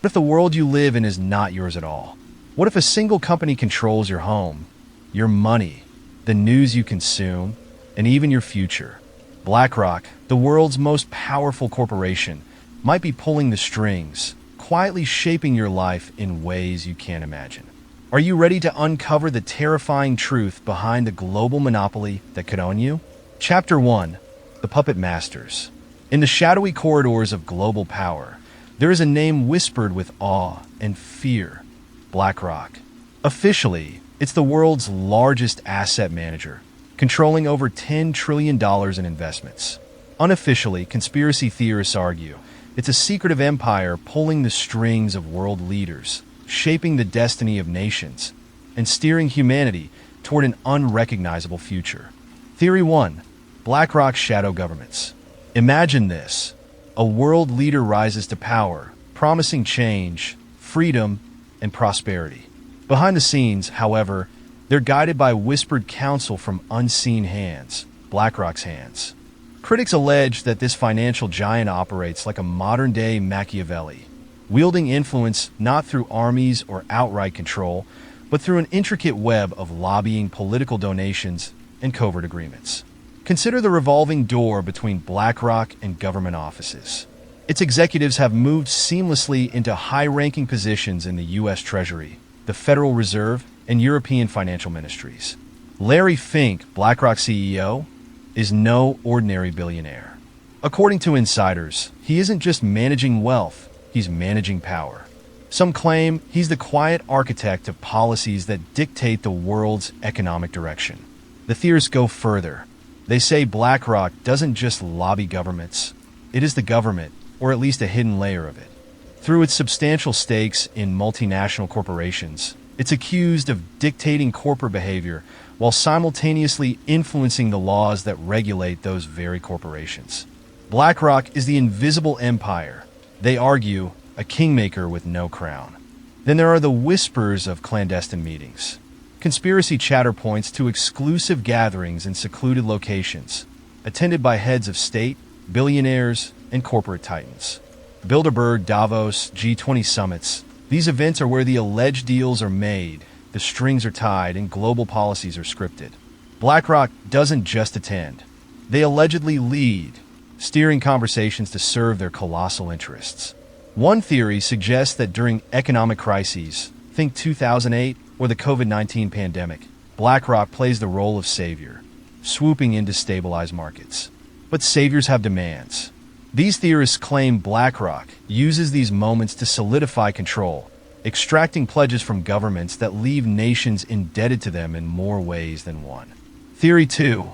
What if the world you live in is not yours at all? What if a single company controls your home, your money, the news you consume, and even your future? BlackRock, the world's most powerful corporation, might be pulling the strings, quietly shaping your life in ways you can't imagine. Are you ready to uncover the terrifying truth behind the global monopoly that could own you? Chapter 1: The Puppet Masters. In the shadowy corridors of global power, there is a name whispered with awe and fear: BlackRock. Officially, it's the world's largest asset manager, controlling over $10 trillion in investments. Unofficially, conspiracy theorists argue it's a secretive empire pulling the strings of world leaders, shaping the destiny of nations, and steering humanity toward an unrecognizable future. Theory 1: BlackRock's shadow governments. Imagine this: a world leader rises to power, promising change, freedom, and prosperity. Behind the scenes, however, they're guided by whispered counsel from unseen hands, BlackRock's hands. Critics allege that this financial giant operates like a modern-day Machiavelli, wielding influence not through armies or outright control, but through an intricate web of lobbying, political donations, and covert agreements. Consider the revolving door between BlackRock and government offices. Its executives have moved seamlessly into high-ranking positions in the U.S. Treasury, the Federal Reserve, and European financial ministries. Larry Fink, BlackRock CEO, is no ordinary billionaire. According to insiders, he isn't just managing wealth, he's managing power. Some claim he's the quiet architect of policies that dictate the world's economic direction. The theorists go further. They say BlackRock doesn't just lobby governments. It is the government, or at least a hidden layer of it. Through its substantial stakes in multinational corporations, it's accused of dictating corporate behavior while simultaneously influencing the laws that regulate those very corporations. BlackRock is the invisible empire. They argue, a kingmaker with no crown. Then there are the whispers of clandestine meetings. Conspiracy chatter points to exclusive gatherings in secluded locations, attended by heads of state, billionaires, and corporate titans. Bilderberg, Davos, G20 summits. These events are where the alleged deals are made, the strings are tied, and global policies are scripted. BlackRock doesn't just attend. They allegedly lead, steering conversations to serve their colossal interests. One theory suggests that during economic crises, think 2008 or the COVID-19 pandemic, BlackRock plays the role of savior, swooping in to stabilize markets. But saviors have demands. These theorists claim BlackRock uses these moments to solidify control, extracting pledges from governments that leave nations indebted to them in more ways than one. Theory 2: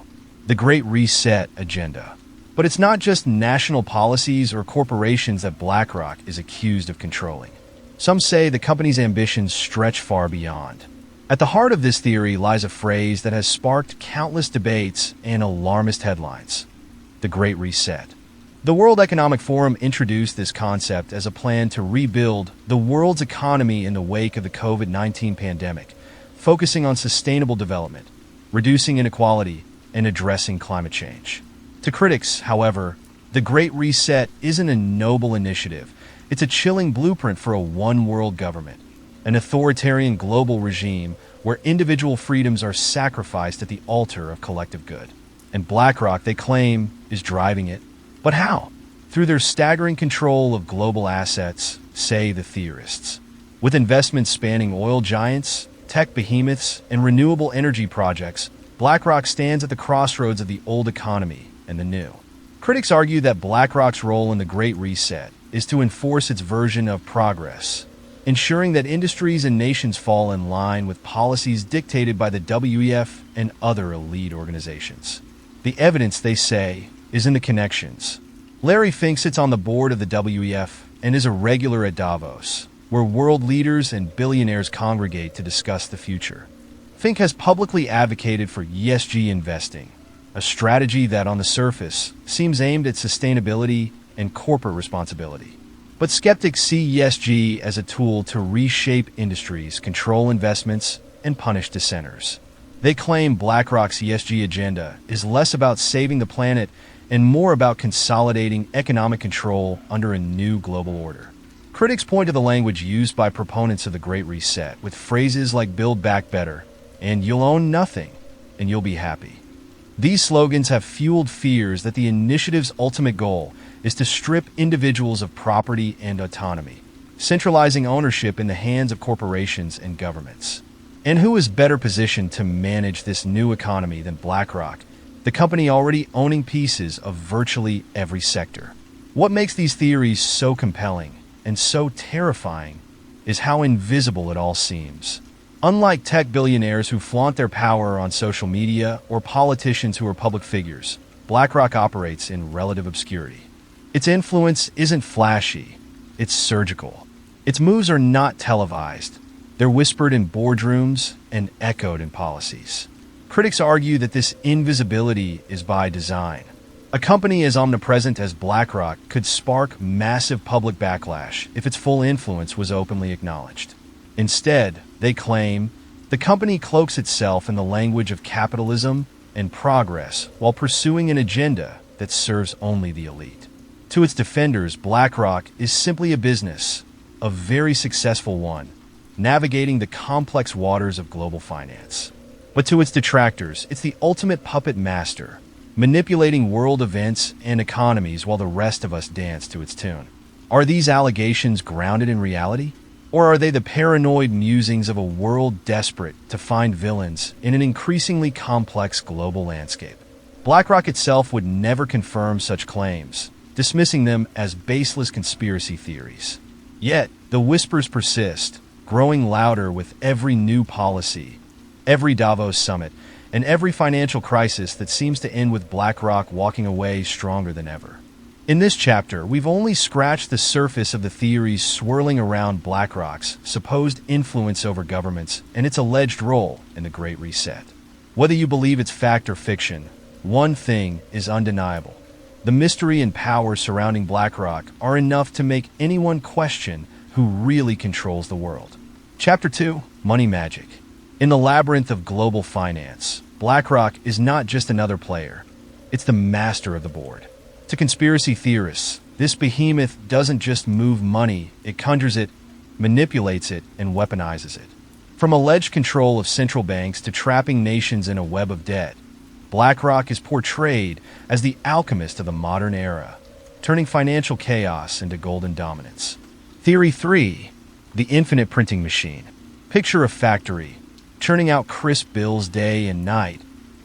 the Great Reset agenda. But it's not just national policies or corporations that BlackRock is accused of controlling. Some say the company's ambitions stretch far beyond. At the heart of this theory lies a phrase that has sparked countless debates and alarmist headlines: the Great Reset. The World Economic Forum introduced this concept as a plan to rebuild the world's economy in the wake of the COVID-19 pandemic, focusing on sustainable development, reducing inequality, and addressing climate change. To critics, however, the Great Reset isn't a noble initiative. It's a chilling blueprint for a one-world government, an authoritarian global regime where individual freedoms are sacrificed at the altar of collective good. And BlackRock, they claim, is driving it. But how? Through their staggering control of global assets, say the theorists. With investments spanning oil giants, tech behemoths, and renewable energy projects, BlackRock stands at the crossroads of the old economy and the new. Critics argue that BlackRock's role in the Great Reset is to enforce its version of progress, ensuring that industries and nations fall in line with policies dictated by the WEF and other elite organizations. The evidence, they say, is in the connections. Larry Fink sits on the board of the WEF and is a regular at Davos, where world leaders and billionaires congregate to discuss the future. Fink has publicly advocated for ESG investing, a strategy that on the surface seems aimed at sustainability and corporate responsibility. But skeptics see ESG as a tool to reshape industries, control investments, and punish dissenters. They claim BlackRock's ESG agenda is less about saving the planet and more about consolidating economic control under a new global order. Critics point to the language used by proponents of the Great Reset, with phrases like "Build Back Better" and "You'll own nothing, and you'll be happy." These slogans have fueled fears that the initiative's ultimate goal is to strip individuals of property and autonomy, centralizing ownership in the hands of corporations and governments. And who is better positioned to manage this new economy than BlackRock, the company already owning pieces of virtually every sector? What makes these theories so compelling and so terrifying is how invisible it all seems. Unlike tech billionaires who flaunt their power on social media or politicians who are public figures, BlackRock operates in relative obscurity. Its influence isn't flashy, it's surgical. Its moves are not televised. They're whispered in boardrooms and echoed in policies. Critics argue that this invisibility is by design. A company as omnipresent as BlackRock could spark massive public backlash if its full influence was openly acknowledged. Instead, they claim, the company cloaks itself in the language of capitalism and progress while pursuing an agenda that serves only the elite. To its defenders, BlackRock is simply a business, a very successful one, navigating the complex waters of global finance. But to its detractors, it's the ultimate puppet master, manipulating world events and economies while the rest of us dance to its tune. Are these allegations grounded in reality? Or are they the paranoid musings of a world desperate to find villains in an increasingly complex global landscape? BlackRock itself would never confirm such claims, dismissing them as baseless conspiracy theories. Yet, the whispers persist, growing louder with every new policy, every Davos summit, and every financial crisis that seems to end with BlackRock walking away stronger than ever. In this chapter, we've only scratched the surface of the theories swirling around BlackRock's supposed influence over governments and its alleged role in the Great Reset. Whether you believe it's fact or fiction, one thing is undeniable. The mystery and power surrounding BlackRock are enough to make anyone question who really controls the world. Chapter 2: Money Magic. In the labyrinth of global finance, BlackRock is not just another player. It's the master of the board. To conspiracy theorists, this behemoth doesn't just move money, it conjures it, manipulates it, and weaponizes it. From alleged control of central banks to trapping nations in a web of debt, BlackRock is portrayed as the alchemist of the modern era, turning financial chaos into golden dominance. Theory 3: The infinite printing machine. Picture a factory, churning out crisp bills day and night,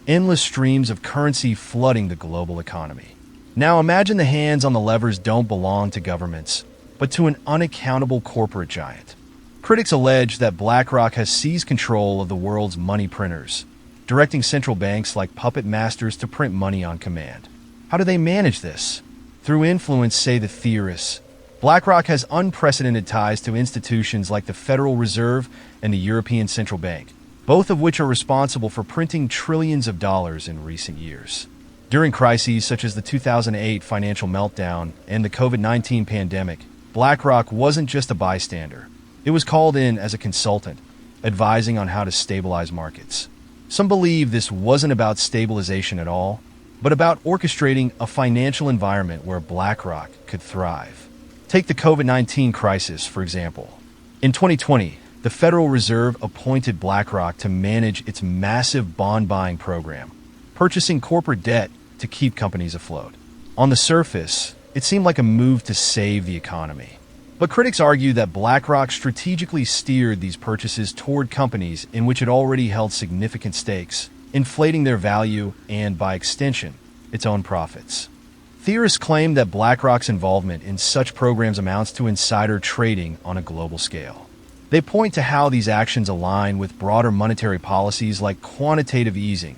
endless streams of currency flooding the global economy. Now imagine the hands on the levers don't belong to governments, but to an unaccountable corporate giant. Critics allege that BlackRock has seized control of the world's money printers, directing central banks like puppet masters to print money on command. How do they manage this? Through influence, say the theorists. BlackRock has unprecedented ties to institutions like the Federal Reserve and the European Central Bank, both of which are responsible for printing trillions of dollars in recent years. During crises such as the 2008 financial meltdown and the COVID-19 pandemic, BlackRock wasn't just a bystander. It was called in as a consultant, advising on how to stabilize markets. Some believe this wasn't about stabilization at all, but about orchestrating a financial environment where BlackRock could thrive. Take the COVID-19 crisis, for example. In 2020, the Federal Reserve appointed BlackRock to manage its massive bond buying program, purchasing corporate debt to keep companies afloat. On the surface, it seemed like a move to save the economy. But critics argue that BlackRock strategically steered these purchases toward companies in which it already held significant stakes, inflating their value and, by extension, its own profits. Theorists claim that BlackRock's involvement in such programs amounts to insider trading on a global scale. They point to how these actions align with broader monetary policies like quantitative easing,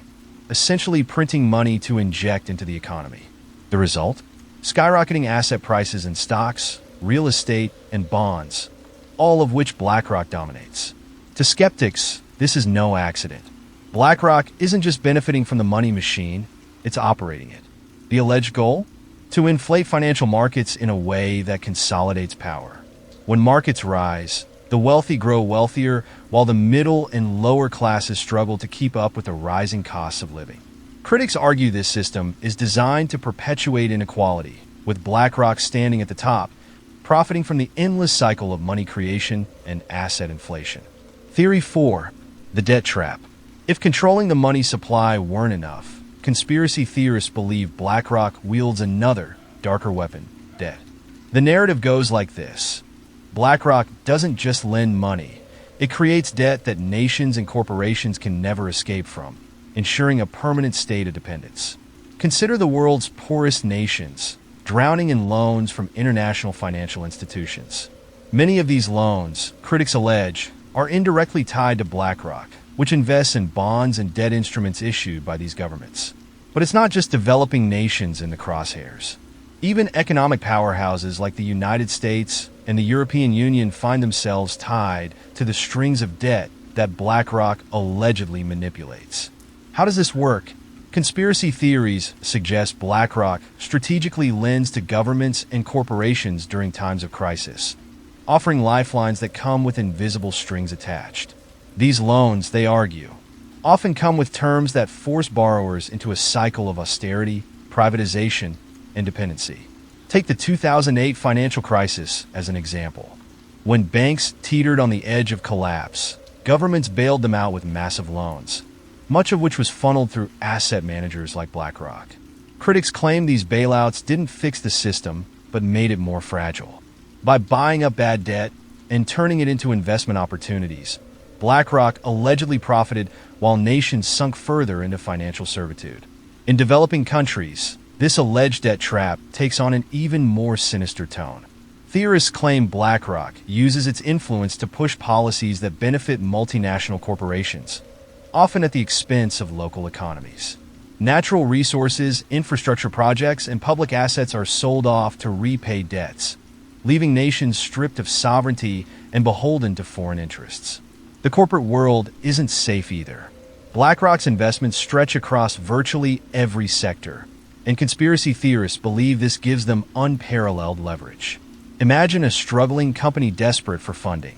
essentially printing money to inject into the economy. The result? Skyrocketing asset prices in stocks, real estate, and bonds, all of which BlackRock dominates. To skeptics, this is no accident. BlackRock isn't just benefiting from the money machine, it's operating it. The alleged goal? To inflate financial markets in a way that consolidates power. When markets rise, the wealthy grow wealthier, while the middle and lower classes struggle to keep up with the rising costs of living. Critics argue this system is designed to perpetuate inequality, with BlackRock standing at the top, profiting from the endless cycle of money creation and asset inflation. Theory 4. The debt trap. If controlling the money supply weren't enough, conspiracy theorists believe BlackRock wields another, darker weapon: debt. The narrative goes like this. BlackRock doesn't just lend money. It creates debt that nations and corporations can never escape from, ensuring a permanent state of dependence. Consider the world's poorest nations, drowning in loans from international financial institutions. Many of these loans, critics allege, are indirectly tied to BlackRock, which invests in bonds and debt instruments issued by these governments. But it's not just developing nations in the crosshairs. Even economic powerhouses like the United States and the European Union find themselves tied to the strings of debt that BlackRock allegedly manipulates. How does this work? Conspiracy theories suggest BlackRock strategically lends to governments and corporations during times of crisis, offering lifelines that come with invisible strings attached. These loans, they argue, often come with terms that force borrowers into a cycle of austerity, privatization, and dependency. Take the 2008 financial crisis as an example. When banks teetered on the edge of collapse, governments bailed them out with massive loans, much of which was funneled through asset managers like BlackRock. Critics claim these bailouts didn't fix the system, but made it more fragile. By buying up bad debt and turning it into investment opportunities, BlackRock allegedly profited while nations sunk further into financial servitude. In developing countries, this alleged debt trap takes on an even more sinister tone. Theorists claim BlackRock uses its influence to push policies that benefit multinational corporations, often at the expense of local economies. Natural resources, infrastructure projects, and public assets are sold off to repay debts, leaving nations stripped of sovereignty and beholden to foreign interests. The corporate world isn't safe either. BlackRock's investments stretch across virtually every sector, and conspiracy theorists believe this gives them unparalleled leverage. Imagine a struggling company desperate for funding.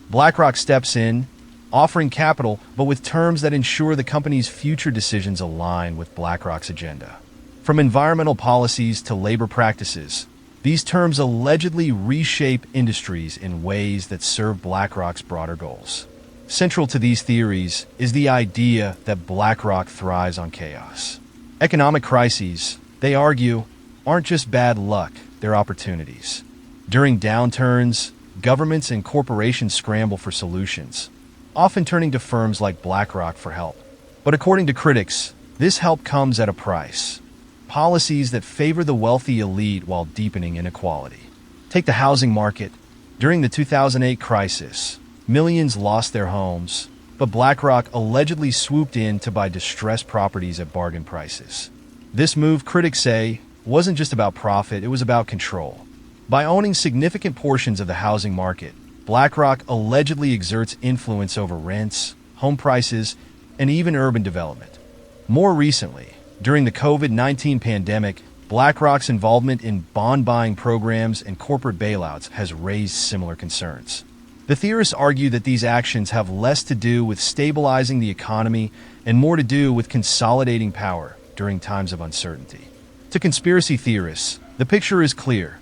BlackRock steps in, offering capital, but with terms that ensure the company's future decisions align with BlackRock's agenda. From environmental policies to labor practices, these terms allegedly reshape industries in ways that serve BlackRock's broader goals. Central to these theories is the idea that BlackRock thrives on chaos. Economic crises, they argue, aren't just bad luck, they're opportunities. During downturns, governments and corporations scramble for solutions, often turning to firms like BlackRock for help. But according to critics, this help comes at a price. Policies that favor the wealthy elite while deepening inequality. Take the housing market. During the 2008 crisis, millions lost their homes, but BlackRock allegedly swooped in to buy distressed properties at bargain prices. This move, critics say, wasn't just about profit, it was about control. By owning significant portions of the housing market, BlackRock allegedly exerts influence over rents, home prices, and even urban development. More recently, during the COVID-19 pandemic, BlackRock's involvement in bond buying programs and corporate bailouts has raised similar concerns. The theorists argue that these actions have less to do with stabilizing the economy and more to do with consolidating power during times of uncertainty. To conspiracy theorists, the picture is clear.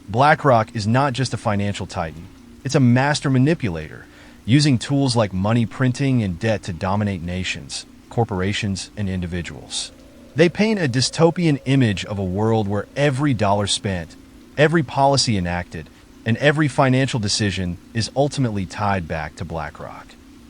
BlackRock is not just a financial titan. It's a master manipulator, using tools like money printing and debt to dominate nations, corporations, and individuals. They paint a dystopian image of a world where every dollar spent, every policy enacted, and every financial decision is ultimately tied back to BlackRock.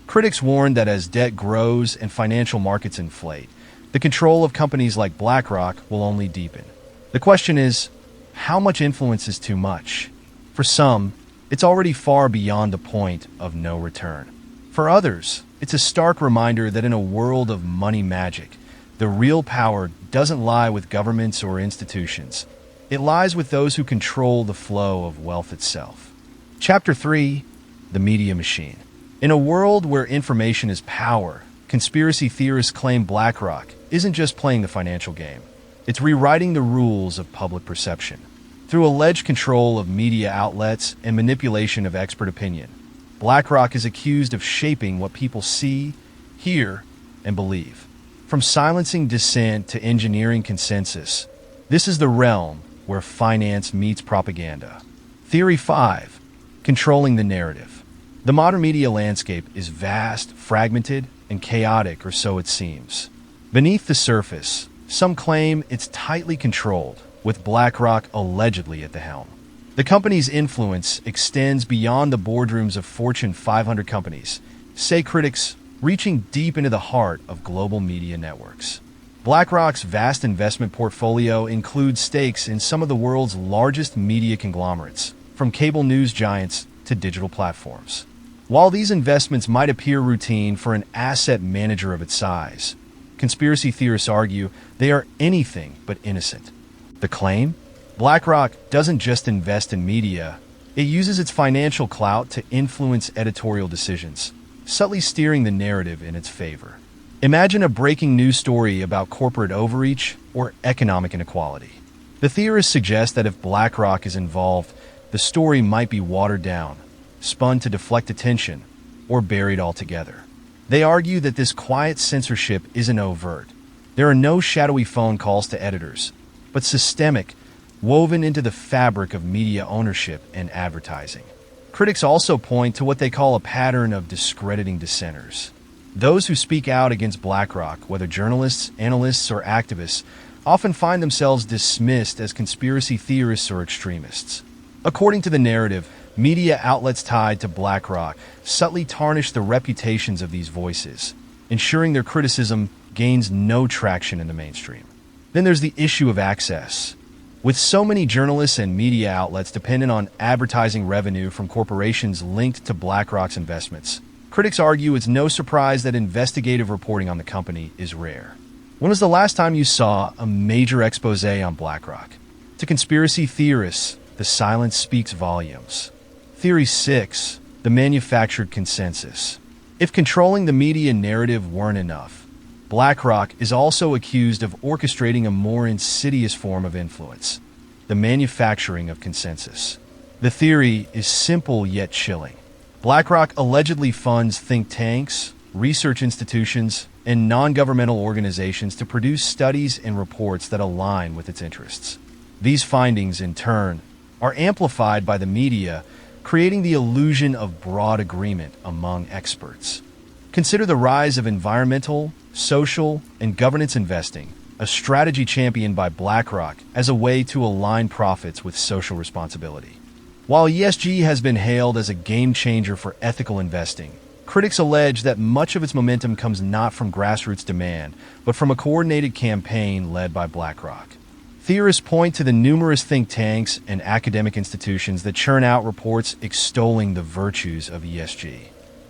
Critics warn that as debt grows and financial markets inflate, the control of companies like BlackRock will only deepen. The question is, how much influence is too much? For some, it's already far beyond the point of no return. For others, it's a stark reminder that in a world of money magic, the real power doesn't lie with governments or institutions. It lies with those who control the flow of wealth itself. Chapter 3. The Media Machine. In a world where information is power, conspiracy theorists claim BlackRock isn't just playing the financial game. It's rewriting the rules of public perception. Through alleged control of media outlets and manipulation of expert opinion, BlackRock is accused of shaping what people see, hear, and believe. From silencing dissent to engineering consensus, this is the realm where finance meets propaganda. Theory 5. Controlling the narrative. The modern media landscape is vast, fragmented, and chaotic, or so it seems. Beneath the surface, some claim it's tightly controlled, with BlackRock allegedly at the helm. The company's influence extends beyond the boardrooms of Fortune 500 companies, say critics, reaching deep into the heart of global media networks. BlackRock's vast investment portfolio includes stakes in some of the world's largest media conglomerates, from cable news giants to digital platforms. While these investments might appear routine for an asset manager of its size, conspiracy theorists argue they are anything but innocent. The claim? BlackRock doesn't just invest in media, it uses its financial clout to influence editorial decisions, subtly steering the narrative in its favor. Imagine a breaking news story about corporate overreach or economic inequality. The theorists suggest that if BlackRock is involved, the story might be watered down, spun to deflect attention, or buried altogether. They argue that this quiet censorship isn't overt. There are no shadowy phone calls to editors, but systemic, woven into the fabric of media ownership and advertising. Critics also point to what they call a pattern of discrediting dissenters. Those who speak out against BlackRock, whether journalists, analysts, or activists, often find themselves dismissed as conspiracy theorists or extremists. According to the narrative, media outlets tied to BlackRock subtly tarnish the reputations of these voices, ensuring their criticism gains no traction in the mainstream. Then there's the issue of access. With so many journalists and media outlets dependent on advertising revenue from corporations linked to BlackRock's investments, critics argue it's no surprise that investigative reporting on the company is rare. When was the last time you saw a major expose on BlackRock? To conspiracy theorists, the silence speaks volumes. Theory 6. The manufactured consensus. If controlling the media narrative weren't enough, BlackRock is also accused of orchestrating a more insidious form of influence, the manufacturing of consensus. The theory is simple yet chilling. BlackRock allegedly funds think tanks, research institutions, and non-governmental organizations to produce studies and reports that align with its interests. These findings, in turn, are amplified by the media, creating the illusion of broad agreement among experts. Consider the rise of environmental, social, and governance investing, a strategy championed by BlackRock as a way to align profits with social responsibility. While ESG has been hailed as a game changer for ethical investing, critics allege that much of its momentum comes not from grassroots demand, but from a coordinated campaign led by BlackRock. Theorists point to the numerous think tanks and academic institutions that churn out reports extolling the virtues of ESG.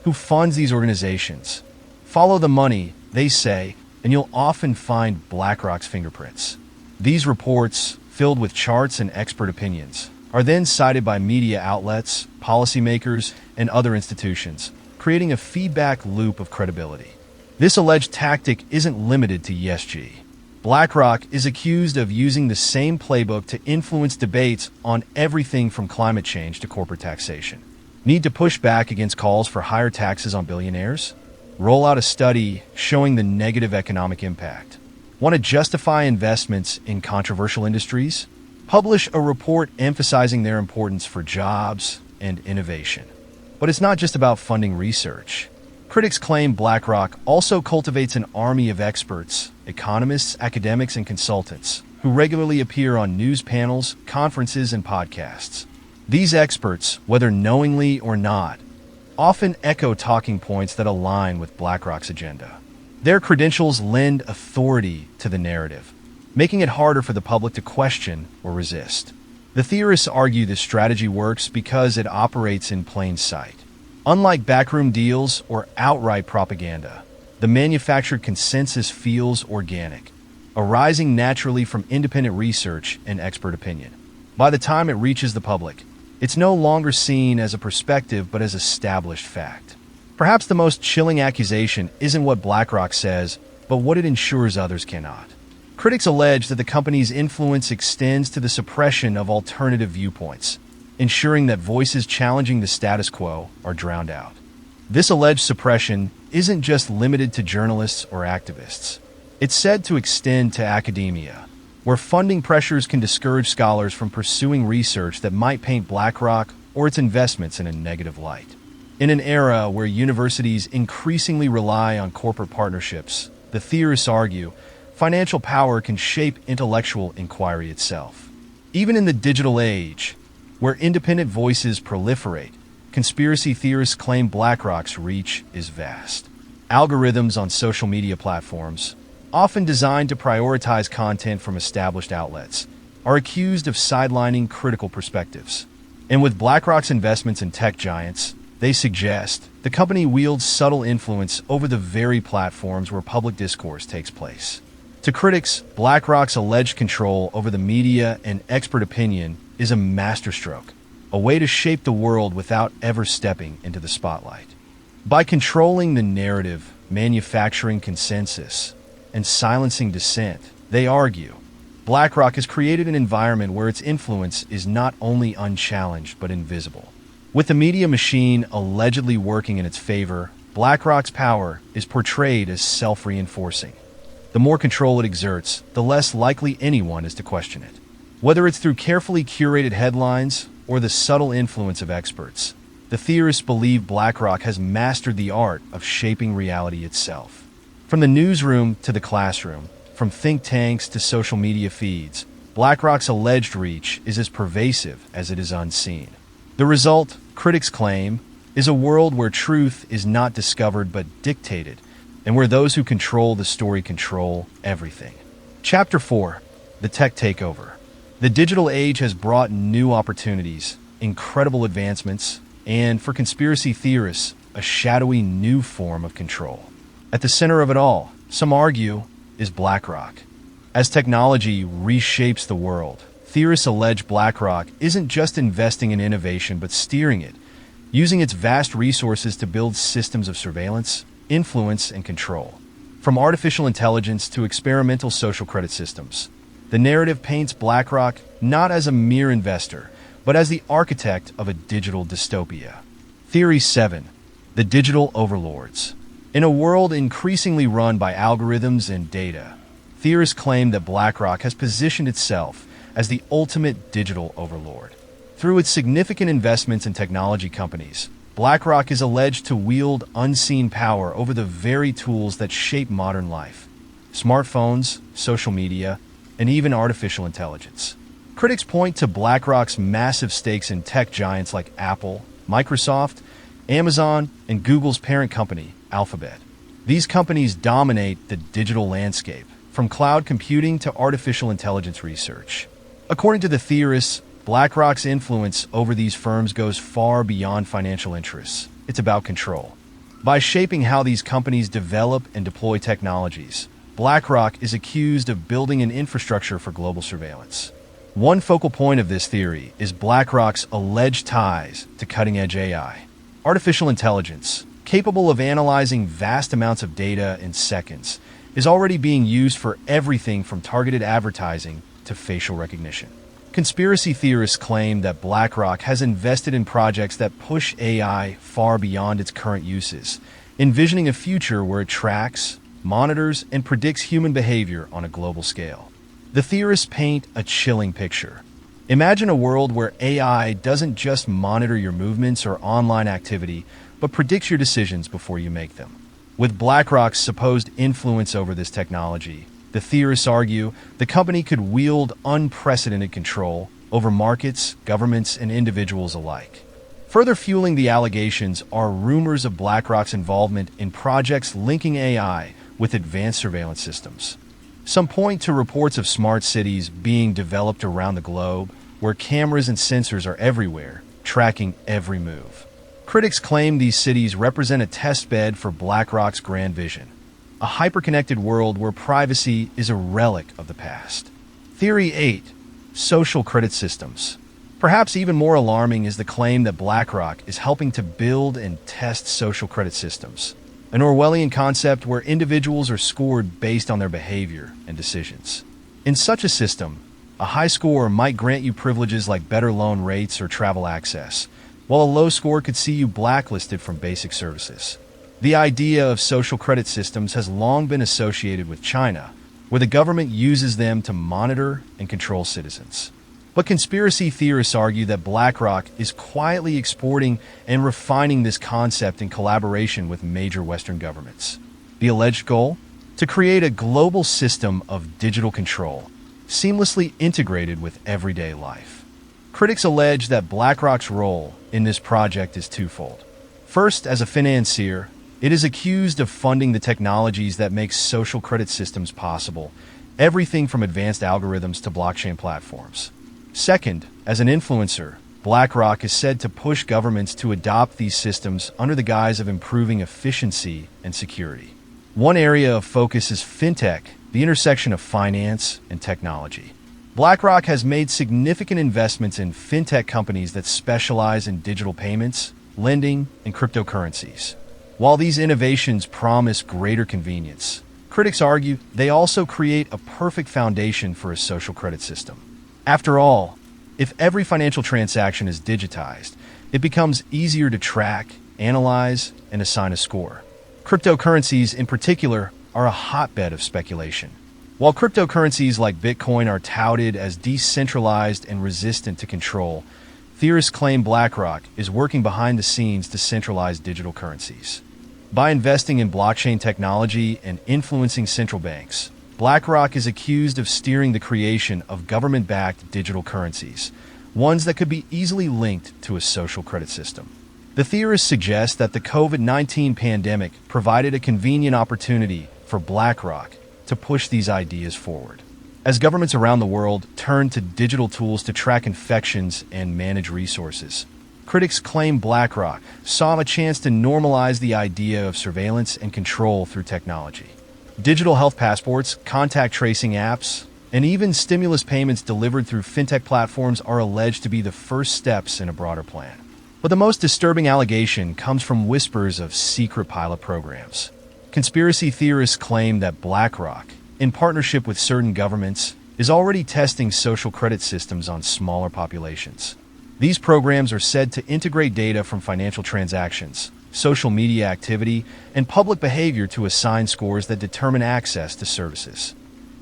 Who funds these organizations? Follow the money, they say, and you'll often find BlackRock's fingerprints. These reports, filled with charts and expert opinions, are then cited by media outlets, policymakers, and other institutions, creating a feedback loop of credibility. This alleged tactic isn't limited to ESG. BlackRock is accused of using the same playbook to influence debates on everything from climate change to corporate taxation. Need to push back against calls for higher taxes on billionaires? Roll out a study showing the negative economic impact. Want to justify investments in controversial industries? Publish a report emphasizing their importance for jobs and innovation. But it's not just about funding research. Critics claim BlackRock also cultivates an army of experts, economists, academics, and consultants who regularly appear on news panels, conferences, and podcasts. These experts, whether knowingly or not, often echo talking points that align with BlackRock's agenda. Their credentials lend authority to the narrative, making it harder for the public to question or resist. The theorists argue this strategy works because it operates in plain sight. Unlike backroom deals or outright propaganda, the manufactured consensus feels organic, arising naturally from independent research and expert opinion. By the time it reaches the public, it's no longer seen as a perspective but as established fact. Perhaps the most chilling accusation isn't what BlackRock says, but what it ensures others cannot. Critics allege that the company's influence extends to the suppression of alternative viewpoints, ensuring that voices challenging the status quo are drowned out. This alleged suppression isn't just limited to journalists or activists. It's said to extend to academia, where funding pressures can discourage scholars from pursuing research that might paint BlackRock or its investments in a negative light. In an era where universities increasingly rely on corporate partnerships, the theorists argue, financial power can shape intellectual inquiry itself. Even in the digital age, where independent voices proliferate, conspiracy theorists claim BlackRock's reach is vast. Algorithms on social media platforms, often designed to prioritize content from established outlets, are accused of sidelining critical perspectives. And with BlackRock's investments in tech giants, they suggest the company wields subtle influence over the very platforms where public discourse takes place. To critics, BlackRock's alleged control over the media and expert opinion is a masterstroke, a way to shape the world without ever stepping into the spotlight. By controlling the narrative, manufacturing consensus, and silencing dissent, they argue, BlackRock has created an environment where its influence is not only unchallenged but invisible. With the media machine allegedly working in its favor, BlackRock's power is portrayed as self-reinforcing. The more control it exerts, the less likely anyone is to question it. Whether it's through carefully curated headlines or the subtle influence of experts, the theorists believe BlackRock has mastered the art of shaping reality itself. From the newsroom to the classroom, from think tanks to social media feeds, BlackRock's alleged reach is as pervasive as it is unseen. The result, critics claim, is a world where truth is not discovered but dictated, and where those who control the story control everything. Chapter 4: The Tech Takeover. The digital age has brought new opportunities, incredible advancements, and, for conspiracy theorists, a shadowy new form of control. At the center of it all, some argue, is BlackRock. As technology reshapes the world, theorists allege BlackRock isn't just investing in innovation but steering it, using its vast resources to build systems of surveillance, influence, and control. From artificial intelligence to experimental social credit systems, the narrative paints BlackRock not as a mere investor, but as the architect of a digital dystopia. Theory 7: The Digital Overlords. In a world increasingly run by algorithms and data, theorists claim that BlackRock has positioned itself as the ultimate digital overlord. Through its significant investments in technology companies, BlackRock is alleged to wield unseen power over the very tools that shape modern life: smartphones, social media, and even artificial intelligence. Critics point to BlackRock's massive stakes in tech giants like Apple, Microsoft, Amazon, and Google's parent company, Alphabet. These companies dominate the digital landscape, from cloud computing to artificial intelligence research. According to the theorists, BlackRock's influence over these firms goes far beyond financial interests. It's about control. By shaping how these companies develop and deploy technologies, BlackRock is accused of building an infrastructure for global surveillance. One focal point of this theory is BlackRock's alleged ties to cutting-edge AI. Artificial intelligence, capable of analyzing vast amounts of data in seconds, is already being used for everything from targeted advertising to facial recognition. Conspiracy theorists claim that BlackRock has invested in projects that push AI far beyond its current uses, envisioning a future where it tracks, monitors, and predicts human behavior on a global scale. The theorists paint a chilling picture. Imagine a world where AI doesn't just monitor your movements or online activity, but predicts your decisions before you make them. With BlackRock's supposed influence over this technology, the theorists argue the company could wield unprecedented control over markets, governments, and individuals alike. Further fueling the allegations are rumors of BlackRock's involvement in projects linking AI with advanced surveillance systems. Some point to reports of smart cities being developed around the globe, where cameras and sensors are everywhere, tracking every move. Critics claim these cities represent a testbed for BlackRock's grand vision, a hyper-connected world where privacy is a relic of the past. Theory 8: Social credit systems. Perhaps even more alarming is the claim that BlackRock is helping to build and test social credit systems, an Orwellian concept where individuals are scored based on their behavior and decisions. In such a system, a high score might grant you privileges like better loan rates or travel access, while a low score could see you blacklisted from basic services. The idea of social credit systems has long been associated with China, where the government uses them to monitor and control citizens. But conspiracy theorists argue that BlackRock is quietly exporting and refining this concept in collaboration with major Western governments. The alleged goal? To create a global system of digital control, seamlessly integrated with everyday life. Critics allege that BlackRock's role in this project is twofold. First, as a financier, it is accused of funding the technologies that make social credit systems possible, everything from advanced algorithms to blockchain platforms. Second, as an influencer, BlackRock is said to push governments to adopt these systems under the guise of improving efficiency and security. One area of focus is fintech, the intersection of finance and technology. BlackRock has made significant investments in fintech companies that specialize in digital payments, lending, and cryptocurrencies. While these innovations promise greater convenience, critics argue they also create a perfect foundation for a social credit system. After all, if every financial transaction is digitized, it becomes easier to track, analyze, and assign a score. Cryptocurrencies, in particular, are a hotbed of speculation. While cryptocurrencies like Bitcoin are touted as decentralized and resistant to control, theorists claim BlackRock is working behind the scenes to centralize digital currencies. By investing in blockchain technology and influencing central banks, BlackRock is accused of steering the creation of government-backed digital currencies, ones that could be easily linked to a social credit system. The theorists suggest that the COVID-19 pandemic provided a convenient opportunity for BlackRock to push these ideas forward. As governments around the world turn to digital tools to track infections and manage resources, critics claim BlackRock saw a chance to normalize the idea of surveillance and control through technology. Digital health passports, contact tracing apps, and even stimulus payments delivered through fintech platforms are alleged to be the first steps in a broader plan. But the most disturbing allegation comes from whispers of secret pilot programs. Conspiracy theorists claim that BlackRock, in partnership with certain governments, is already testing social credit systems on smaller populations. These programs are said to integrate data from financial transactions, social media activity, and public behavior to assign scores that determine access to services.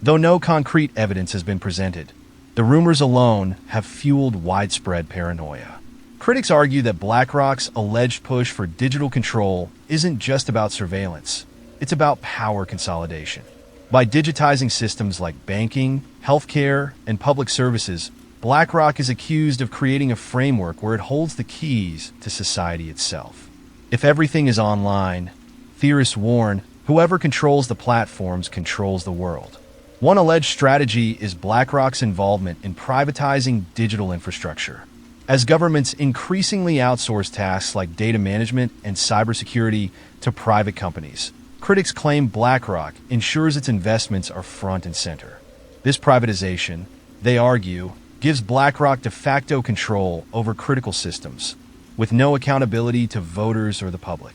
Though no concrete evidence has been presented, the rumors alone have fueled widespread paranoia. Critics argue that BlackRock's alleged push for digital control isn't just about surveillance. It's about power consolidation. By digitizing systems like banking, healthcare, and public services, BlackRock is accused of creating a framework where it holds the keys to society itself. If everything is online, theorists warn, whoever controls the platforms controls the world. One alleged strategy is BlackRock's involvement in privatizing digital infrastructure. As governments increasingly outsource tasks like data management and cybersecurity to private companies, critics claim BlackRock ensures its investments are front and center. This privatization, they argue, gives BlackRock de facto control over critical systems, with no accountability to voters or the public.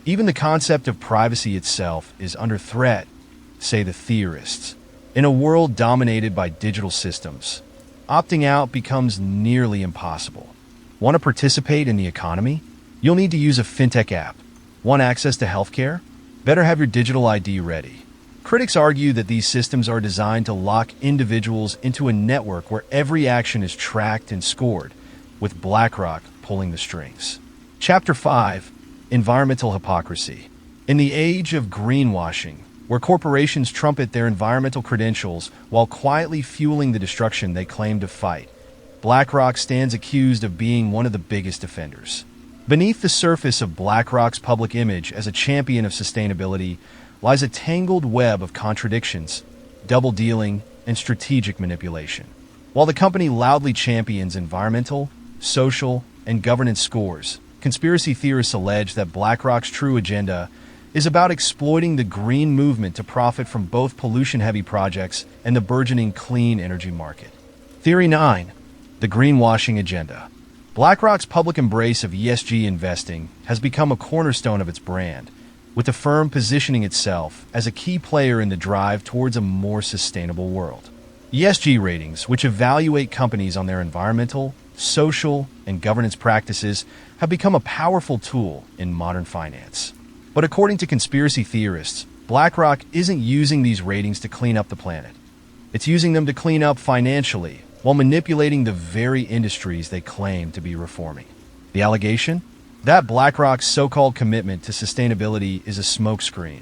Even the concept of privacy itself is under threat, say the theorists. In a world dominated by digital systems, opting out becomes nearly impossible. Want to participate in the economy? You'll need to use a fintech app. Want access to healthcare? Better have your digital ID ready. Critics argue that these systems are designed to lock individuals into a network where every action is tracked and scored, with BlackRock pulling the strings. Chapter 5: Environmental Hypocrisy. In the age of greenwashing, where corporations trumpet their environmental credentials while quietly fueling the destruction they claim to fight, BlackRock stands accused of being one of the biggest offenders. Beneath the surface of BlackRock's public image as a champion of sustainability lies a tangled web of contradictions, double-dealing, and strategic manipulation. While the company loudly champions environmental, social, and governance scores, conspiracy theorists allege that BlackRock's true agenda is about exploiting the green movement to profit from both pollution-heavy projects and the burgeoning clean energy market. Theory 9: The Greenwashing Agenda. BlackRock's public embrace of ESG investing has become a cornerstone of its brand, with the firm positioning itself as a key player in the drive towards a more sustainable world. ESG ratings, which evaluate companies on their environmental, social, and governance practices, have become a powerful tool in modern finance. But according to conspiracy theorists, BlackRock isn't using these ratings to clean up the planet. It's using them to clean up financially while manipulating the very industries they claim to be reforming. The allegation? That BlackRock's so-called commitment to sustainability is a smokescreen,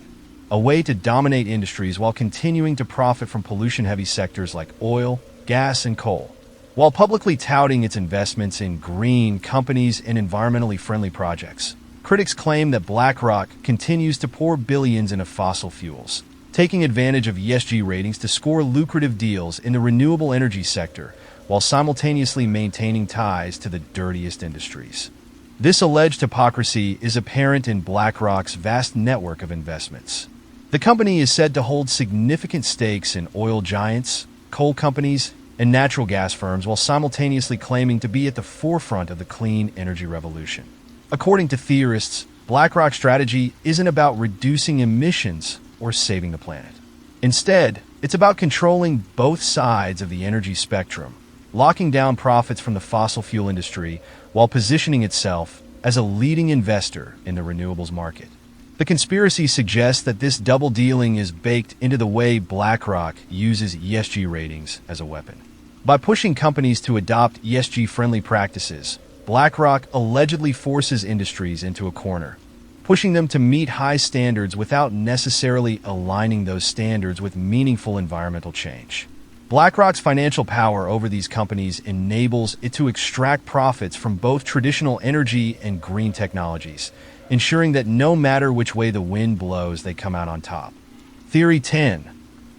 a way to dominate industries while continuing to profit from pollution-heavy sectors like oil, gas, and coal. While publicly touting its investments in green companies and environmentally friendly projects, critics claim that BlackRock continues to pour billions into fossil fuels, taking advantage of ESG ratings to score lucrative deals in the renewable energy sector while simultaneously maintaining ties to the dirtiest industries. This alleged hypocrisy is apparent in BlackRock's vast network of investments. The company is said to hold significant stakes in oil giants, coal companies, and natural gas firms while simultaneously claiming to be at the forefront of the clean energy revolution. According to theorists, BlackRock's strategy isn't about reducing emissions or saving the planet. Instead, it's about controlling both sides of the energy spectrum, locking down profits from the fossil fuel industry while positioning itself as a leading investor in the renewables market. The conspiracy suggests that this double dealing is baked into the way BlackRock uses ESG ratings as a weapon. By pushing companies to adopt ESG-friendly practices, BlackRock allegedly forces industries into a corner, pushing them to meet high standards without necessarily aligning those standards with meaningful environmental change. BlackRock's financial power over these companies enables it to extract profits from both traditional energy and green technologies, ensuring that no matter which way the wind blows, they come out on top. Theory 10.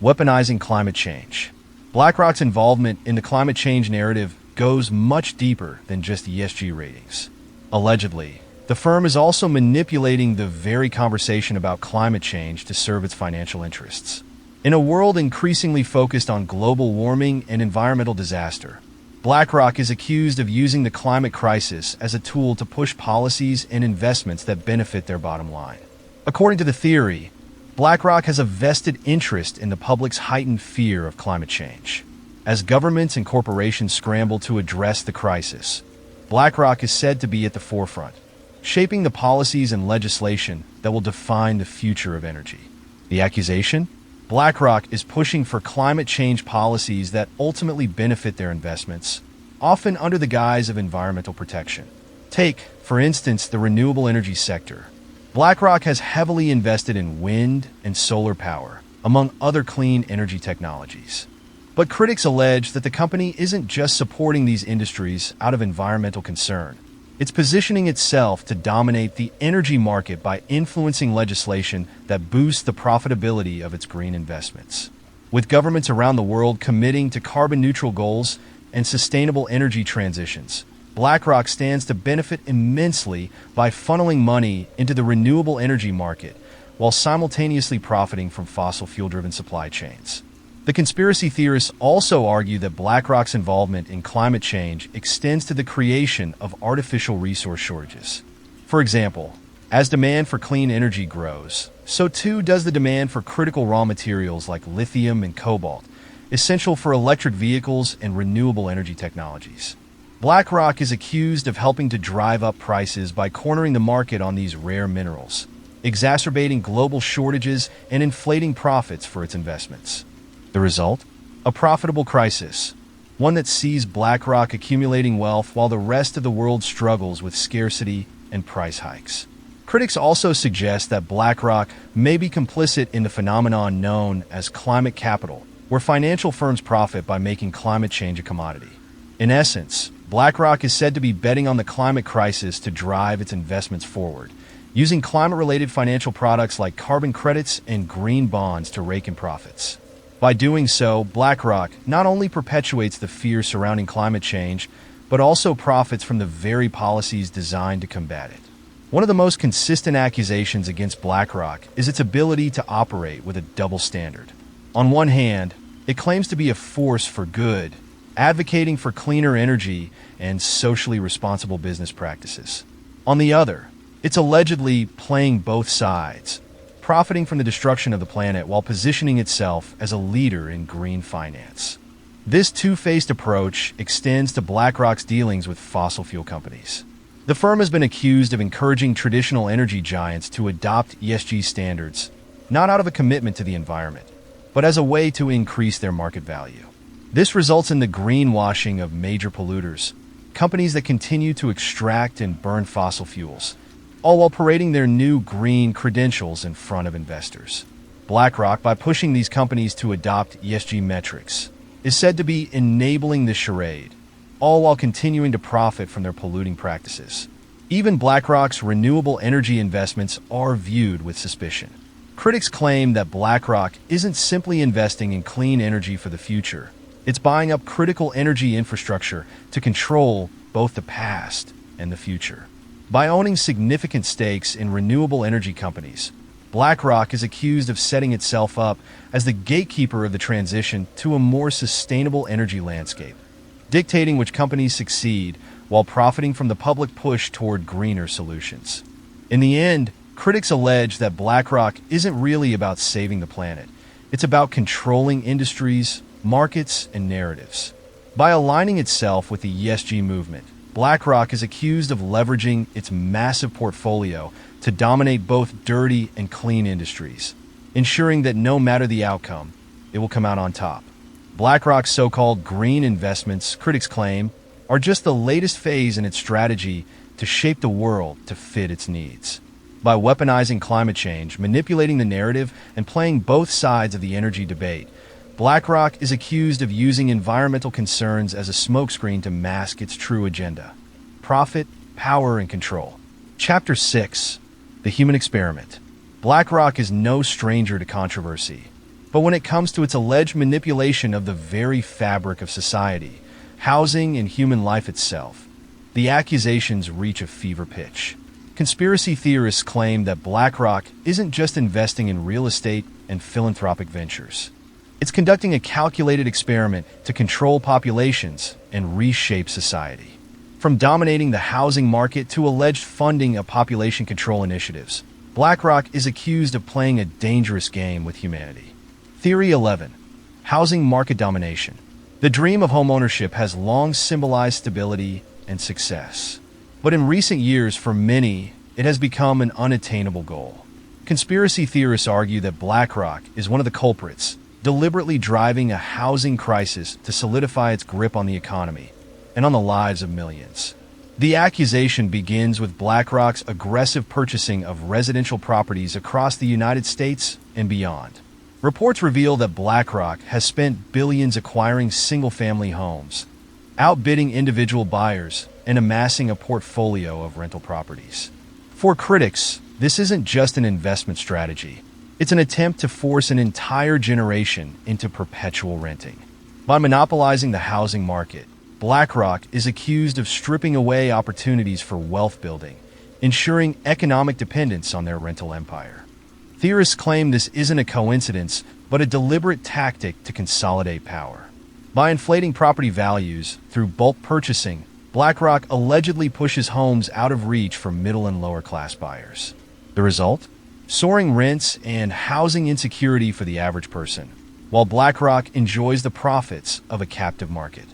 Weaponizing climate change. BlackRock's involvement in the climate change narrative goes much deeper than just ESG ratings. Allegedly, the firm is also manipulating the very conversation about climate change to serve its financial interests. In a world increasingly focused on global warming and environmental disaster, BlackRock is accused of using the climate crisis as a tool to push policies and investments that benefit their bottom line. According to the theory, BlackRock has a vested interest in the public's heightened fear of climate change. As governments and corporations scramble to address the crisis, BlackRock is said to be at the forefront, shaping the policies and legislation that will define the future of energy. The accusation? BlackRock is pushing for climate change policies that ultimately benefit their investments, often under the guise of environmental protection. Take, for instance, the renewable energy sector. BlackRock has heavily invested in wind and solar power, among other clean energy technologies. But critics allege that the company isn't just supporting these industries out of environmental concern. It's positioning itself to dominate the energy market by influencing legislation that boosts the profitability of its green investments. With governments around the world committing to carbon-neutral goals and sustainable energy transitions, BlackRock stands to benefit immensely by funneling money into the renewable energy market while simultaneously profiting from fossil fuel-driven supply chains. The conspiracy theorists also argue that BlackRock's involvement in climate change extends to the creation of artificial resource shortages. For example, as demand for clean energy grows, so too does the demand for critical raw materials like lithium and cobalt, essential for electric vehicles and renewable energy technologies. BlackRock is accused of helping to drive up prices by cornering the market on these rare minerals, exacerbating global shortages and inflating profits for its investments. The result? A profitable crisis, one that sees BlackRock accumulating wealth while the rest of the world struggles with scarcity and price hikes. Critics also suggest that BlackRock may be complicit in the phenomenon known as climate capital, where financial firms profit by making climate change a commodity. In essence, BlackRock is said to be betting on the climate crisis to drive its investments forward, using climate-related financial products like carbon credits and green bonds to rake in profits. By doing so, BlackRock not only perpetuates the fear surrounding climate change, but also profits from the very policies designed to combat it. One of the most consistent accusations against BlackRock is its ability to operate with a double standard. On one hand, it claims to be a force for good, advocating for cleaner energy and socially responsible business practices. On the other, it's allegedly playing both sides, profiting from the destruction of the planet while positioning itself as a leader in green finance. This two-faced approach extends to BlackRock's dealings with fossil fuel companies. The firm has been accused of encouraging traditional energy giants to adopt ESG standards, not out of a commitment to the environment, but as a way to increase their market value. This results in the greenwashing of major polluters, companies that continue to extract and burn fossil fuels, all while parading their new green credentials in front of investors. BlackRock, by pushing these companies to adopt ESG metrics, is said to be enabling the charade, all while continuing to profit from their polluting practices. Even BlackRock's renewable energy investments are viewed with suspicion. Critics claim that BlackRock isn't simply investing in clean energy for the future. It's buying up critical energy infrastructure to control both the past and the future. By owning significant stakes in renewable energy companies, BlackRock is accused of setting itself up as the gatekeeper of the transition to a more sustainable energy landscape, dictating which companies succeed while profiting from the public push toward greener solutions. In the end, critics allege that BlackRock isn't really about saving the planet. It's about controlling industries, markets, and narratives. By aligning itself with the ESG movement, BlackRock is accused of leveraging its massive portfolio to dominate both dirty and clean industries, ensuring that no matter the outcome, it will come out on top. BlackRock's so-called green investments, critics claim, are just the latest phase in its strategy to shape the world to fit its needs. By weaponizing climate change, manipulating the narrative, and playing both sides of the energy debate, BlackRock is accused of using environmental concerns as a smokescreen to mask its true agenda: profit, power, and control. Chapter 6: The Human Experiment. BlackRock is no stranger to controversy, but when it comes to its alleged manipulation of the very fabric of society, housing, and human life itself, the accusations reach a fever pitch. Conspiracy theorists claim that BlackRock isn't just investing in real estate and philanthropic ventures. It's conducting a calculated experiment to control populations and reshape society. From dominating the housing market to alleged funding of population control initiatives, BlackRock is accused of playing a dangerous game with humanity. Theory 11: Housing Market Domination. The dream of homeownership has long symbolized stability and success. But in recent years, for many, it has become an unattainable goal. Conspiracy theorists argue that BlackRock is one of the culprits, deliberately driving a housing crisis to solidify its grip on the economy and on the lives of millions. The accusation begins with BlackRock's aggressive purchasing of residential properties across the United States and beyond. Reports reveal that BlackRock has spent billions acquiring single-family homes, outbidding individual buyers, and amassing a portfolio of rental properties. For critics, this isn't just an investment strategy. It's an attempt to force an entire generation into perpetual renting. By monopolizing the housing market, BlackRock is accused of stripping away opportunities for wealth building, ensuring economic dependence on their rental empire. Theorists claim this isn't a coincidence, but a deliberate tactic to consolidate power. By inflating property values through bulk purchasing, BlackRock allegedly pushes homes out of reach for middle and lower class buyers. The result? Soaring rents and housing insecurity for the average person, while BlackRock enjoys the profits of a captive market.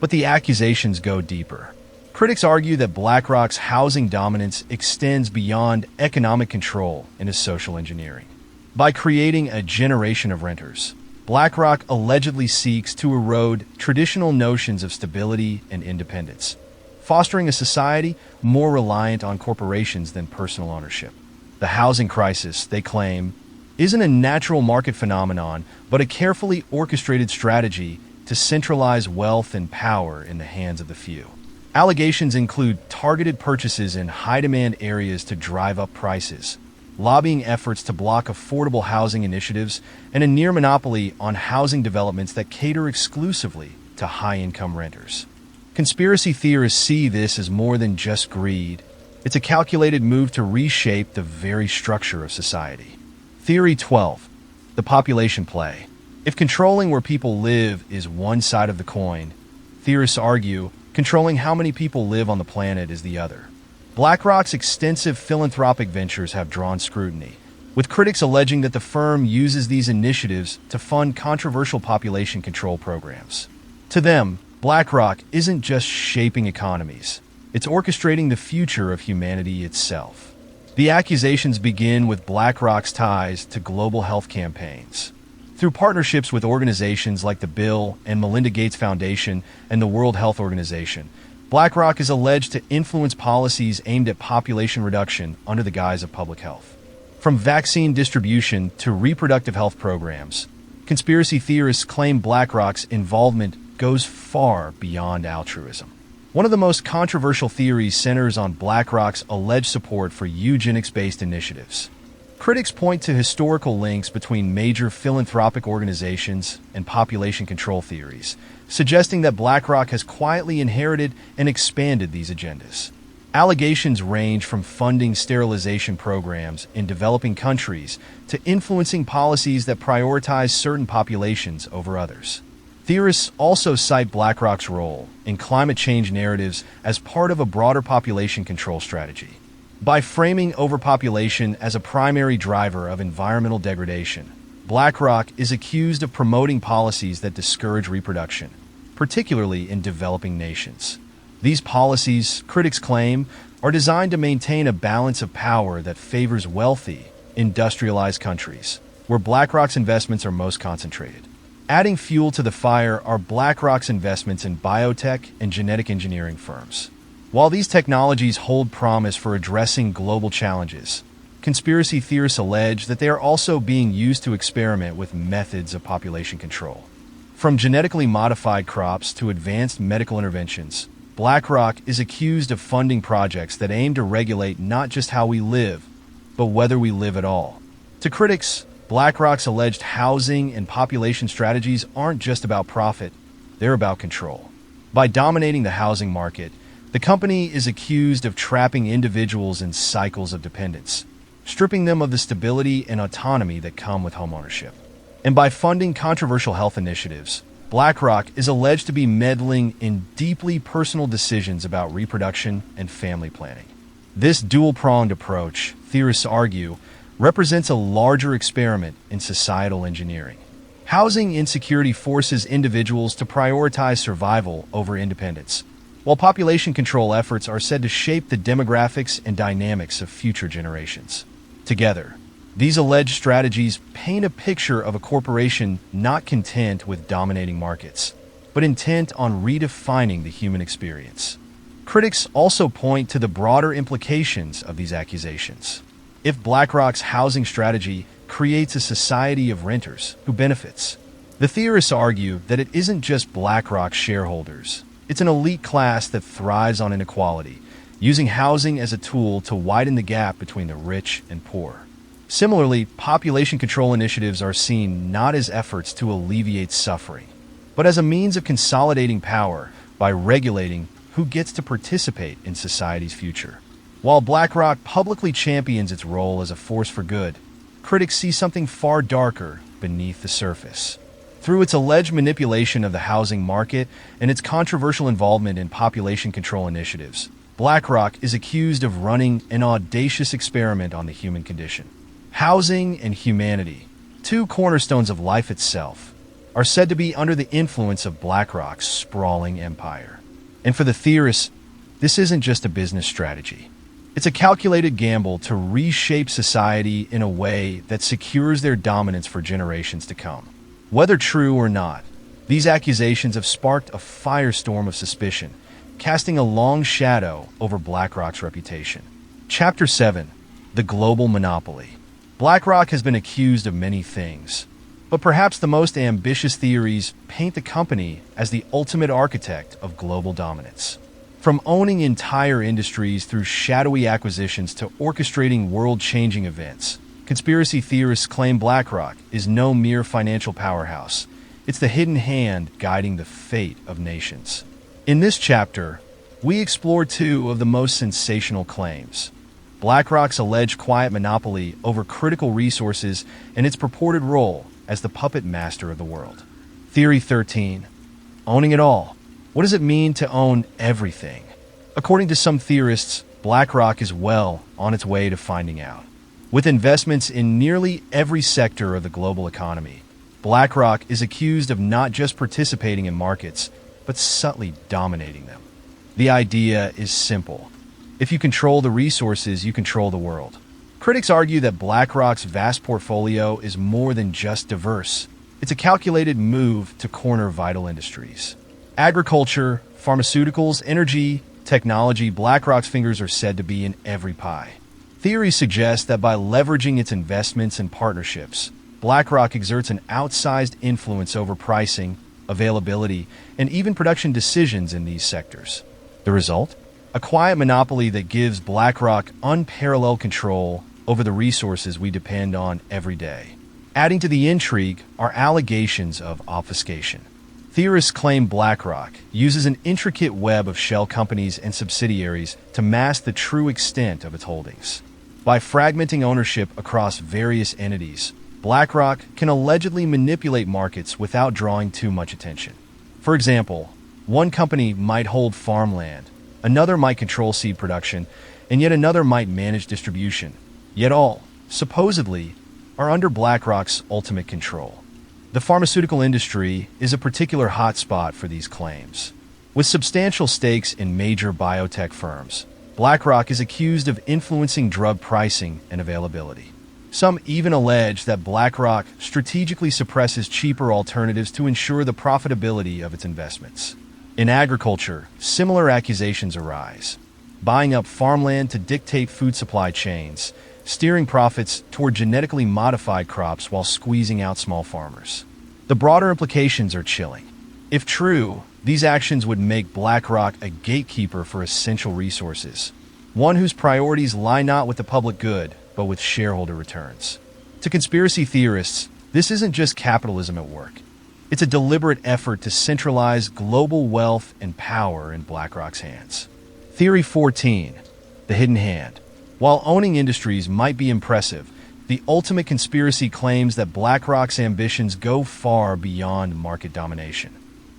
But the accusations go deeper. Critics argue that BlackRock's housing dominance extends beyond economic control into social engineering. By creating a generation of renters, BlackRock allegedly seeks to erode traditional notions of stability and independence, fostering a society more reliant on corporations than personal ownership. The housing crisis, they claim, isn't a natural market phenomenon, but a carefully orchestrated strategy to centralize wealth and power in the hands of the few. Allegations include targeted purchases in high-demand areas to drive up prices, lobbying efforts to block affordable housing initiatives, and a near monopoly on housing developments that cater exclusively to high-income renters. Conspiracy theorists see this as more than just greed. It's a calculated move to reshape the very structure of society. Theory 12: The population play. If controlling where people live is one side of the coin, theorists argue controlling how many people live on the planet is the other. BlackRock's extensive philanthropic ventures have drawn scrutiny, with critics alleging that the firm uses these initiatives to fund controversial population control programs. To them, BlackRock isn't just shaping economies, it's orchestrating the future of humanity itself. The accusations begin with BlackRock's ties to global health campaigns. Through partnerships with organizations like the Bill and Melinda Gates Foundation and the World Health Organization, BlackRock is alleged to influence policies aimed at population reduction under the guise of public health. From vaccine distribution to reproductive health programs, conspiracy theorists claim BlackRock's involvement goes far beyond altruism. One of the most controversial theories centers on BlackRock's alleged support for eugenics-based initiatives. Critics point to historical links between major philanthropic organizations and population control theories, suggesting that BlackRock has quietly inherited and expanded these agendas. Allegations range from funding sterilization programs in developing countries to influencing policies that prioritize certain populations over others. Theorists also cite BlackRock's role in climate change narratives as part of a broader population control strategy. By framing overpopulation as a primary driver of environmental degradation, BlackRock is accused of promoting policies that discourage reproduction, particularly in developing nations. These policies, critics claim, are designed to maintain a balance of power that favors wealthy, industrialized countries, where BlackRock's investments are most concentrated. Adding fuel to the fire are BlackRock's investments in biotech and genetic engineering firms. While these technologies hold promise for addressing global challenges, conspiracy theorists allege that they are also being used to experiment with methods of population control. From genetically modified crops to advanced medical interventions, BlackRock is accused of funding projects that aim to regulate not just how we live, but whether we live at all. To critics, BlackRock's alleged housing and population strategies aren't just about profit, they're about control. By dominating the housing market, the company is accused of trapping individuals in cycles of dependence, stripping them of the stability and autonomy that come with homeownership. And by funding controversial health initiatives, BlackRock is alleged to be meddling in deeply personal decisions about reproduction and family planning. This dual-pronged approach, theorists argue, represents a larger experiment in societal engineering. Housing insecurity forces individuals to prioritize survival over independence, while population control efforts are said to shape the demographics and dynamics of future generations. Together, these alleged strategies paint a picture of a corporation not content with dominating markets, but intent on redefining the human experience. Critics also point to the broader implications of these accusations. If BlackRock's housing strategy creates a society of renters who benefits, the theorists argue that it isn't just BlackRock shareholders. It's an elite class that thrives on inequality, using housing as a tool to widen the gap between the rich and poor. Similarly, population control initiatives are seen not as efforts to alleviate suffering, but as a means of consolidating power by regulating who gets to participate in society's future. While BlackRock publicly champions its role as a force for good, critics see something far darker beneath the surface. Through its alleged manipulation of the housing market and its controversial involvement in population control initiatives, BlackRock is accused of running an audacious experiment on the human condition. Housing and humanity, two cornerstones of life itself, are said to be under the influence of BlackRock's sprawling empire. And for the theorists, this isn't just a business strategy. It's a calculated gamble to reshape society in a way that secures their dominance for generations to come. Whether true or not, these accusations have sparked a firestorm of suspicion, casting a long shadow over BlackRock's reputation. Chapter 7: The Global Monopoly. BlackRock has been accused of many things, but perhaps the most ambitious theories paint the company as the ultimate architect of global dominance. From owning entire industries through shadowy acquisitions to orchestrating world-changing events, conspiracy theorists claim BlackRock is no mere financial powerhouse. It's the hidden hand guiding the fate of nations. In this chapter, we explore two of the most sensational claims: BlackRock's alleged quiet monopoly over critical resources and its purported role as the puppet master of the world. Theory 13: Owning it all. What does it mean to own everything? According to some theorists, BlackRock is well on its way to finding out. With investments in nearly every sector of the global economy, BlackRock is accused of not just participating in markets, but subtly dominating them. The idea is simple. If you control the resources, you control the world. Critics argue that BlackRock's vast portfolio is more than just diverse. It's a calculated move to corner vital industries. Agriculture, pharmaceuticals, energy, technology, BlackRock's fingers are said to be in every pie. Theories suggest that by leveraging its investments and partnerships, BlackRock exerts an outsized influence over pricing, availability, and even production decisions in these sectors. The result? A quiet monopoly that gives BlackRock unparalleled control over the resources we depend on every day. Adding to the intrigue are allegations of obfuscation. Theorists claim BlackRock uses an intricate web of shell companies and subsidiaries to mask the true extent of its holdings. By fragmenting ownership across various entities, BlackRock can allegedly manipulate markets without drawing too much attention. For example, one company might hold farmland, another might control seed production, and yet another might manage distribution. Yet all, supposedly, are under BlackRock's ultimate control. The pharmaceutical industry is a particular hotspot for these claims. With substantial stakes in major biotech firms, BlackRock is accused of influencing drug pricing and availability. Some even allege that BlackRock strategically suppresses cheaper alternatives to ensure the profitability of its investments. In agriculture, similar accusations arise, buying up farmland to dictate food supply chains, steering profits toward genetically modified crops while squeezing out small farmers. The broader implications are chilling. If true, these actions would make BlackRock a gatekeeper for essential resources, one whose priorities lie not with the public good, but with shareholder returns. To conspiracy theorists, this isn't just capitalism at work. It's a deliberate effort to centralize global wealth and power in BlackRock's hands. Theory 14, the hidden hand. While owning industries might be impressive, the ultimate conspiracy claims that BlackRock's ambitions go far beyond market domination.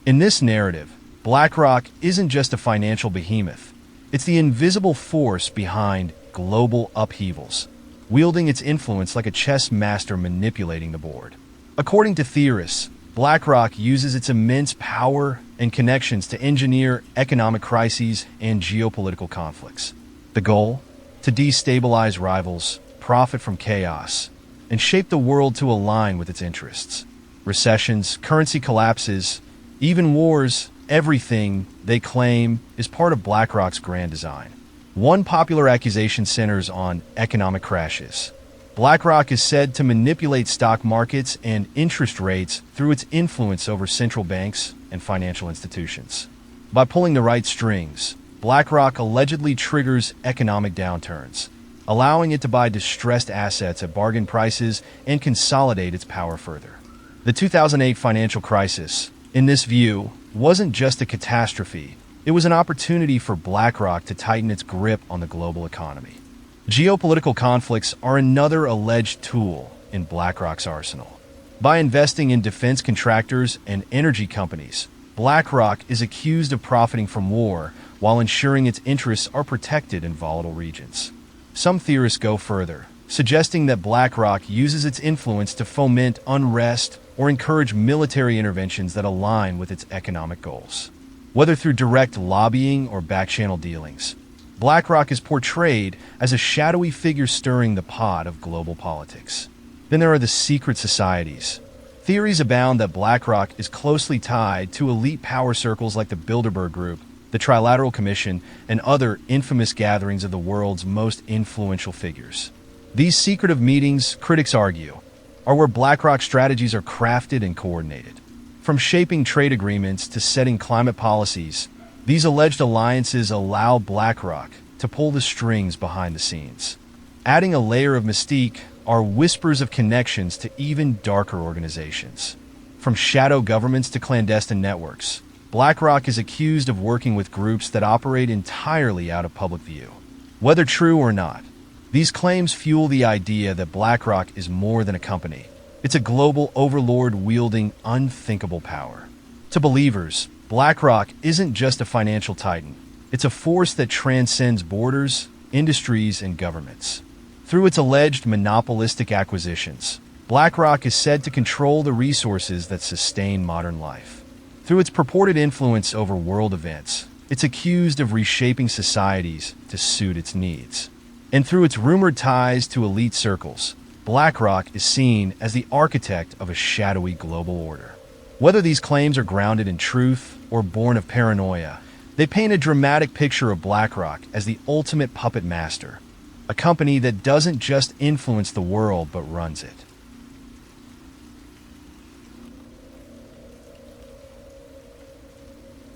In this narrative, BlackRock isn't just a financial behemoth. It's the invisible force behind global upheavals, wielding its influence like a chess master manipulating the board. According to theorists, BlackRock uses its immense power and connections to engineer economic crises and geopolitical conflicts. The goal? To destabilize rivals, profit from chaos, and shape the world to align with its interests. Recessions, currency collapses, even wars, everything, they claim, is part of BlackRock's grand design. One popular accusation centers on economic crashes. BlackRock is said to manipulate stock markets and interest rates through its influence over central banks and financial institutions. By pulling the right strings, BlackRock allegedly triggers economic downturns, allowing it to buy distressed assets at bargain prices and consolidate its power further. The 2008 financial crisis, in this view, wasn't just a catastrophe. It was an opportunity for BlackRock to tighten its grip on the global economy. Geopolitical conflicts are another alleged tool in BlackRock's arsenal. By investing in defense contractors and energy companies, BlackRock is accused of profiting from war while ensuring its interests are protected in volatile regions. Some theorists go further, suggesting that BlackRock uses its influence to foment unrest or encourage military interventions that align with its economic goals. Whether through direct lobbying or back-channel dealings, BlackRock is portrayed as a shadowy figure stirring the pot of global politics. Then there are the secret societies. Theories abound that BlackRock is closely tied to elite power circles like the Bilderberg Group, the Trilateral Commission, and other infamous gatherings of the world's most influential figures. These secretive meetings, critics argue, are where BlackRock strategies are crafted and coordinated. From shaping trade agreements to setting climate policies, these alleged alliances allow BlackRock to pull the strings behind the scenes. Adding a layer of mystique are whispers of connections to even darker organizations. From shadow governments to clandestine networks, BlackRock is accused of working with groups that operate entirely out of public view. Whether true or not, these claims fuel the idea that BlackRock is more than a company. It's a global overlord wielding unthinkable power. To believers, BlackRock isn't just a financial titan. It's a force that transcends borders, industries, and governments. Through its alleged monopolistic acquisitions, BlackRock is said to control the resources that sustain modern life. Through its purported influence over world events, it's accused of reshaping societies to suit its needs. And through its rumored ties to elite circles, BlackRock is seen as the architect of a shadowy global order. Whether these claims are grounded in truth or born of paranoia, they paint a dramatic picture of BlackRock as the ultimate puppet master, a company that doesn't just influence the world but runs it.